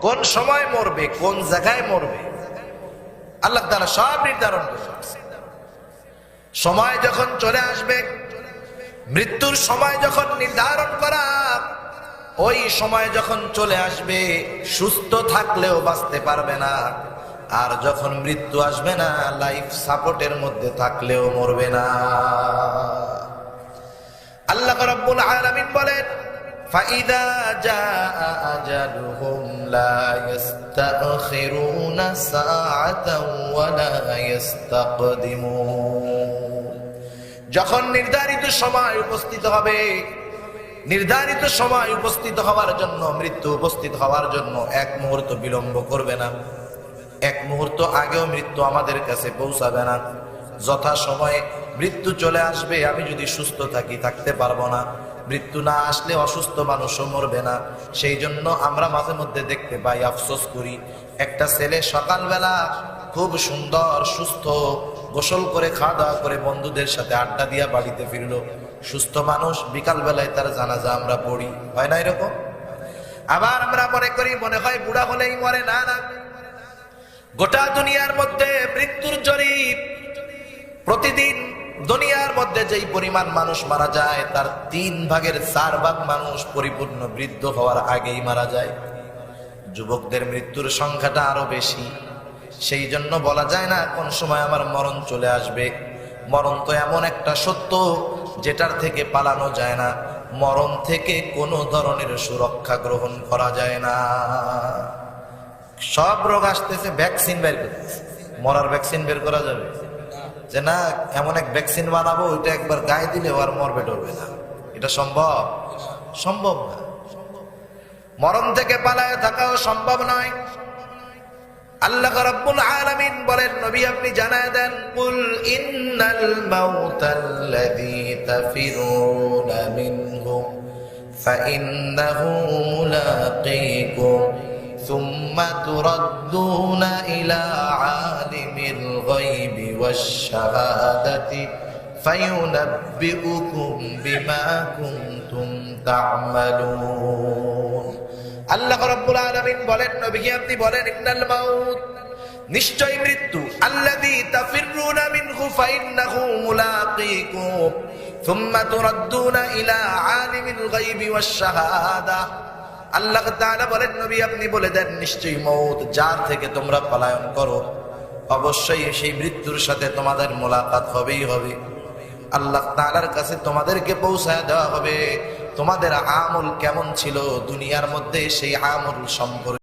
কোন সময় মরবে, কোন জায়গায় মরবে, আল্লাহ তাআলা সব নির্ধারণ করেছেন। সময় যখন চলে আসবে, মৃত্যুর সময় যখন নির্ধারণ করা, ওই সময় যখন চলে আসবে, সুস্থ থাকলেও বাঁচতে পারবে না। আর যখন মৃত্যু আসবে না, লাইফ সাপোর্টের মধ্যে থাকলেও মরবে না। আল্লাহ রাব্বুল আলামিন বলেন, ফাইদা জাআ আজালুহুম লা ইস্তাখিরুনা সাআতাও ওয়া লা ইস্তাকদিমুন। যখন নির্ধারিত সময় উপস্থিত হবে, নির্ধারিত সময় উপস্থিত হওয়ার জন্য, মৃত্যু উপস্থিত হওয়ার জন্য এক মুহূর্ত বিলম্ব করবে না। এক মুহূর্ত আগেও মৃত্যু আমাদের কাছে পৌঁছাবে না। যথা সময়ে মৃত্যু চলে আসবে। আমি যদি সুস্থ থাকি, থাকতে পারবো না। মৃত্যু না আসলে অসুস্থ মানুষও মরবে না। সেই জন্য আমরা মাঝে মধ্যে দেখতে পাই, আফসোস করি, একটা ছেলে সকালবেলা খুব সুন্দর সুস্থ, গোসল করে খাওয়া দাওয়া করে বন্ধুদের সাথে আড্ডা দিয়া বাড়িতে ফিরলো। সুস্থ মানুষ, বিকাল বেলায় তার জানাজা আমরা পড়ি, হয় না এরকম? আবার আমরা মনে করি, মনে হয় বুড়া হলেই মরে। না না, গোটা দুনিয়ার মধ্যে মৃত্যুর জরিপ, প্রতিদিন দুনিয়ার মধ্যে যেই পরিমাণ মানুষ মারা যায়, তার 3/4 মানুষ পরিপূর্ণ বৃদ্ধ হওয়ার আগেই মারা যায়। যুবকদের মৃত্যুর সংখ্যাটা আরো বেশি। সেই জন্য বলা যায় না কোন সময় আমার মরণ চলে আসবে। মরণ তো এমন একটা সত্য, যেটার থেকে পালানো যায় না। মরণ থেকে কোনো ধরনের সুরক্ষা গ্রহণ করা যায় না। সব রোগ আসতেছে, ভ্যাকসিন বের করতেছে। মরার ভ্যাকসিন বের করা যাবে যে না, এমন এক ভ্যাকসিন বানাবো, ওইটা একবার গায়ে দিলে আর মরবে ডরবে না। এটা সম্ভব? সম্ভব না। মরণ থেকে পালায় থাকাও সম্ভব নয়। আল্লাহ রাব্বুল আলামিন বলেন, নবী আপনি জানায় দেন, কুল ইন্নাল মাউতাল্লাযী তাফিরুনা মিনহু ফাইন্নাহু মুলাকীকুম সুম্মা তুরাদ্দুনা ইলা আলিমিল গায়বি ওয়াশ শাহাদাতি ফায়ুনাব্বিউকুম বিমা কুনতুম তা'মালুন। আল্লাহ রাব্বুল আলামিন বলেন, নবীকে আপনি বলেন, ইন্নাল মাউত, নিশ্চয় মৃত্যু, আল্লাযী তাফিরুনা মিনহু ফাইন্নাহু মুলাকীকুম সুম্মা তুরাদ্দুনা ইলা আলিমিল গায়বি ওয়াশ শাহাদা। আল্লাহ তাআলা বলেন, নবী আপনি বলে দেন, নিশ্চয়ই মউত, যার থেকে তোমরা পলায়ন করো, অবশ্যই সেই মৃত্যুর সাথে তোমাদের মোলাকাত হবেই হবে। আল্লাহ তাআলার কাছে তোমাদেরকে পৌঁছায় দেওয়া হবে তোমাদের আমল কেমন ছিল দুনিয়ার মধ্যে, সেই আমল সম্পর্কে।